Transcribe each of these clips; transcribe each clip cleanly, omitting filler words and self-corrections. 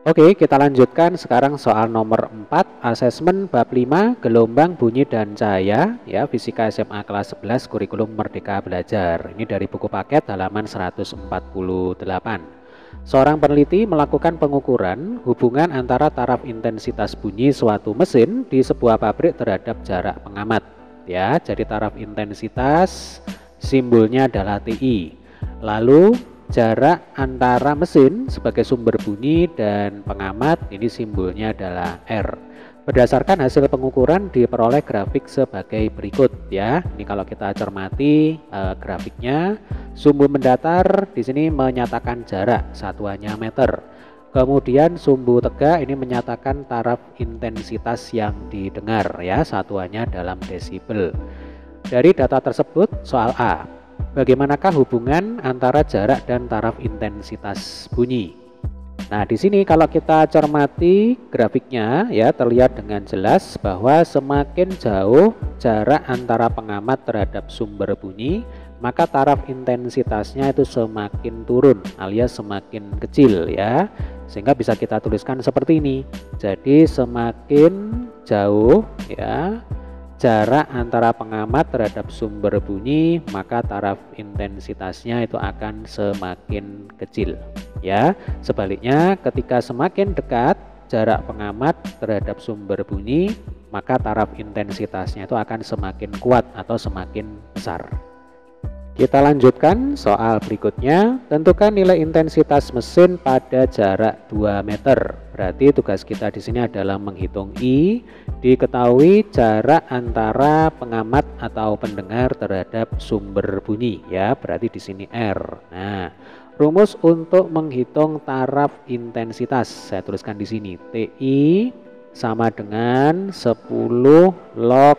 Oke, kita lanjutkan sekarang soal nomor 4, asesmen bab 5, gelombang, bunyi, dan cahaya, ya, Fisika SMA kelas 11, kurikulum Merdeka Belajar. Ini dari buku paket halaman 148. Seorang peneliti melakukan pengukuran hubungan antara taraf intensitas bunyi suatu mesin di sebuah pabrik terhadap jarak pengamat. Ya, jadi taraf intensitas simbolnya adalah TI. Lalu jarak antara mesin sebagai sumber bunyi dan pengamat ini simbolnya adalah R. Berdasarkan hasil pengukuran diperoleh grafik sebagai berikut, ya. Ini kalau kita cermati grafiknya, sumbu mendatar di sini menyatakan jarak, satuannya meter. Kemudian sumbu tegak ini menyatakan taraf intensitas yang didengar, ya, satuannya dalam desibel. Dari data tersebut, soal A. Bagaimanakah hubungan antara jarak dan taraf intensitas bunyi? Nah, di sini kalau kita cermati grafiknya, ya, terlihat dengan jelas bahwa semakin jauh jarak antara pengamat terhadap sumber bunyi, maka taraf intensitasnya itu semakin turun alias semakin kecil, ya. Sehingga bisa kita tuliskan seperti ini. Jadi semakin jauh, ya, jarak antara pengamat terhadap sumber bunyi, maka taraf intensitasnya itu akan semakin kecil, ya. Sebaliknya, ketika semakin dekat jarak pengamat terhadap sumber bunyi, maka taraf intensitasnya itu akan semakin kuat atau semakin besar. Kita lanjutkan soal berikutnya. Tentukan nilai intensitas mesin pada jarak 2 meter. Berarti tugas kita di sini adalah menghitung I, diketahui jarak antara pengamat atau pendengar terhadap sumber bunyi, ya. Berarti di sini R. Nah, rumus untuk menghitung taraf intensitas saya tuliskan di sini. TI sama dengan 10 log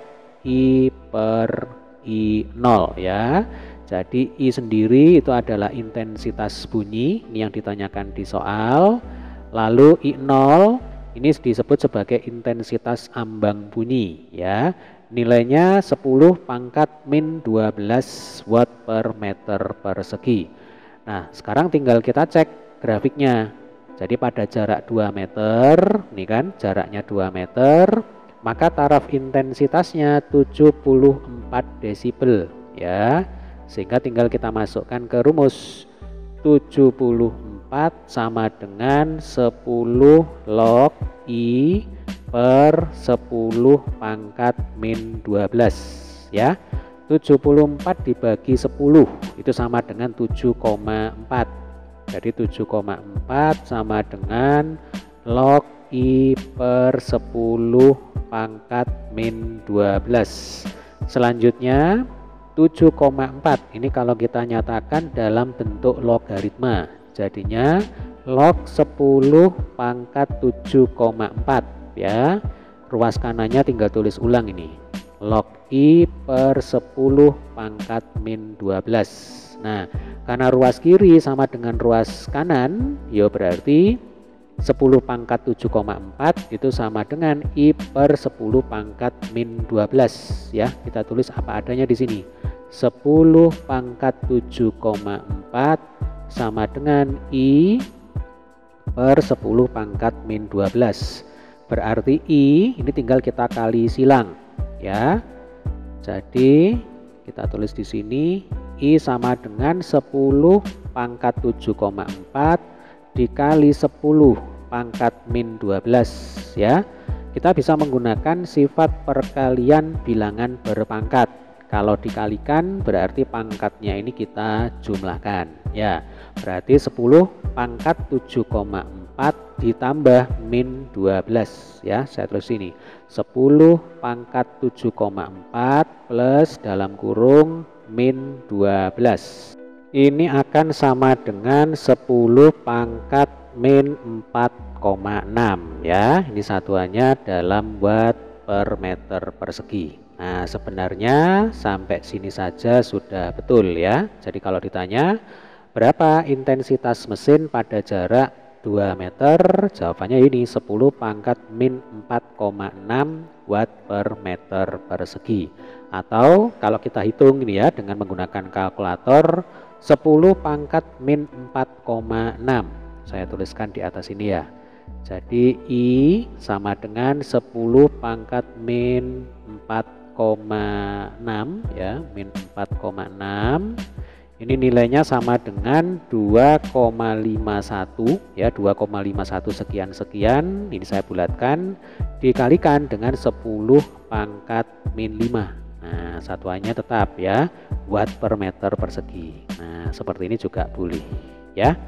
I per I0, ya. Jadi I sendiri itu adalah intensitas bunyi, ini yang ditanyakan di soal. Lalu I0 ini disebut sebagai intensitas ambang bunyi, ya. Nilainya 10 pangkat min 12 watt per meter persegi. Nah, sekarang tinggal kita cek grafiknya. Jadi pada jarak 2 meter, ini kan jaraknya 2 meter, maka taraf intensitasnya 74 desibel, ya. Sehingga tinggal kita masukkan ke rumus. 74 sama dengan 10 log I per 10 pangkat min 12, ya. 74 dibagi 10 itu sama dengan 7,4. Jadi 7,4 sama dengan log I per 10 pangkat min 12. Selanjutnya 7,4 ini kalau kita nyatakan dalam bentuk logaritma, jadinya log 10 pangkat 7,4, ya. Ruas kanannya tinggal tulis ulang ini, log I per 10 pangkat min 12. Nah, karena ruas kiri sama dengan ruas kanan, ya berarti 10 pangkat 7,4 itu sama dengan I per 10 pangkat min 12, ya. Kita tulis apa adanya di sini. 10 pangkat 7,4 sama dengan I per 10 pangkat min 12. Berarti I ini tinggal kita kali silang, ya. Jadi kita tulis di sini I sama dengan 10 pangkat 7,4 dikali 10 pangkat min 12, ya. Kita bisa menggunakan sifat perkalian bilangan berpangkat. Kalau dikalikan berarti pangkatnya ini kita jumlahkan, ya. Berarti 10 pangkat 7,4 ditambah min 12, ya. Saya tulis ini 10 pangkat 7,4 plus dalam kurung min 12. Ini akan sama dengan 10 pangkat min 4,6, ya. Ini satuannya dalam watt per meter persegi. Nah, sebenarnya sampai sini saja sudah betul, ya. Jadi kalau ditanya berapa intensitas mesin pada jarak 2 meter, jawabannya ini 10 pangkat min 4,6 watt per meter persegi. Atau kalau kita hitung ini, ya, dengan menggunakan kalkulator, 10 pangkat min 4,6. Saya tuliskan di atas ini, ya. Jadi I sama dengan 10 pangkat min 4,6 ya, min 4,6. Ini nilainya sama dengan 2,51 ya, 2,51 sekian-sekian. Ini saya bulatkan dikalikan dengan 10 pangkat min 5. Nah, satuannya tetap ya, watt per meter persegi. Nah, seperti ini juga boleh ya.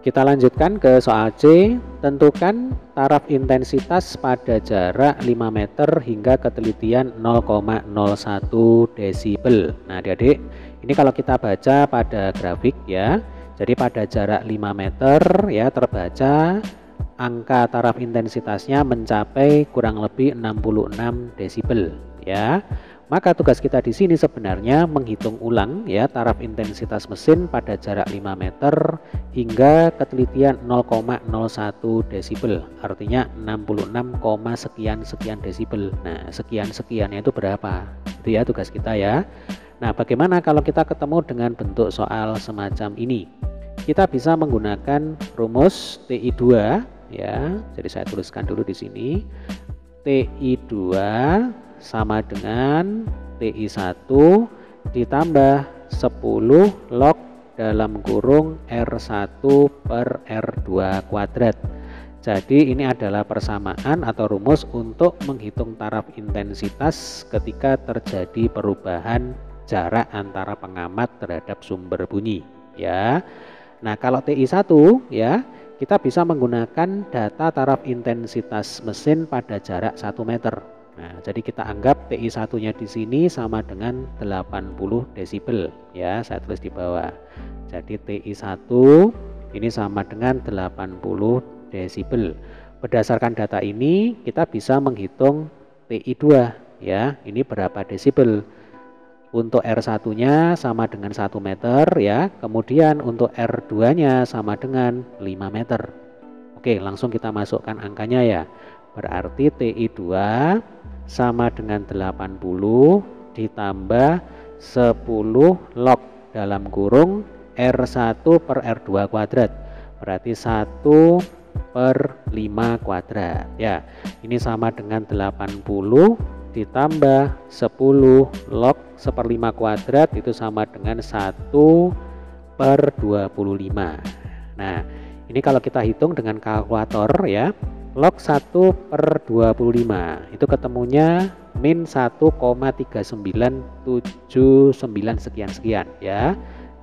Kita lanjutkan ke soal C. Tentukan taraf intensitas pada jarak 5 meter hingga ketelitian 0,01 desibel. Nah, adik-adik, ini kalau kita baca pada grafik ya. Jadi pada jarak 5 meter ya terbaca angka taraf intensitasnya mencapai kurang lebih 66 desibel ya. Maka tugas kita di sini sebenarnya menghitung ulang ya taraf intensitas mesin pada jarak 5 meter hingga ketelitian 0,01 desibel. Artinya 66, sekian desibel. Nah, sekian-sekiannya itu berapa? Itu ya tugas kita ya. Nah, bagaimana kalau kita ketemu dengan bentuk soal semacam ini? Kita bisa menggunakan rumus TI2 ya. Jadi saya tuliskan dulu di sini. TI2 sama dengan TI1 ditambah 10 log dalam kurung R1 per R2 kuadrat. Jadi ini adalah persamaan atau rumus untuk menghitung taraf intensitas ketika terjadi perubahan jarak antara pengamat terhadap sumber bunyi ya. Nah, kalau TI1 ya, kita bisa menggunakan data taraf intensitas mesin pada jarak 1 meter. Nah, jadi kita anggap TI1-nya di sini sama dengan 80 desibel ya, saya tulis di bawah. Jadi TI1 ini sama dengan 80 desibel. Berdasarkan data ini kita bisa menghitung TI2 ya, ini berapa desibel. Untuk R1-nya sama dengan 1 meter ya, kemudian untuk R2-nya sama dengan 5 meter. Oke, langsung kita masukkan angkanya ya. Berarti TI2 sama dengan 80 ditambah 10 log dalam kurung R1 per R2 kuadrat. Berarti 1 per 5 kuadrat ya. Ini sama dengan 80 ditambah 10 log 1/5 kuadrat itu sama dengan 1 per 25. Nah, ini kalau kita hitung dengan kalkulator ya, log 1 per 25 itu ketemunya min 1,3979 sekian-sekian ya.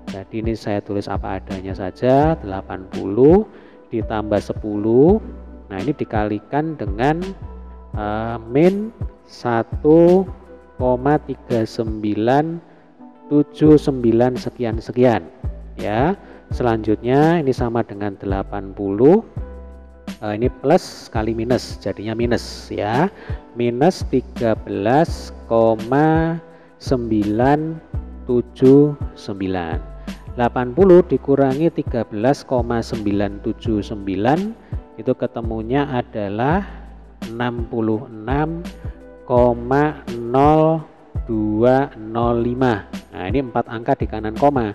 Jadi ini saya tulis apa adanya saja, 80 ditambah 10. Nah, ini dikalikan dengan min 1,3979 sekian-sekian ya. Selanjutnya ini sama dengan 80, ini plus kali minus jadinya minus ya, minus 13,979. 80 dikurangi 13,979 itu ketemunya adalah 66,0205. Nah, ini 4 angka di kanan koma.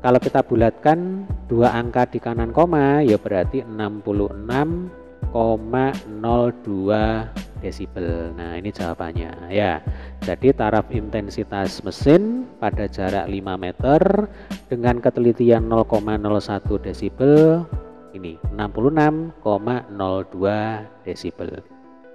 Kalau kita bulatkan 2 angka di kanan koma ya berarti 66,02 desibel. Nah, ini jawabannya ya. Jadi taraf intensitas mesin pada jarak 5 meter dengan ketelitian 0,01 desibel ini 66,02 desibel.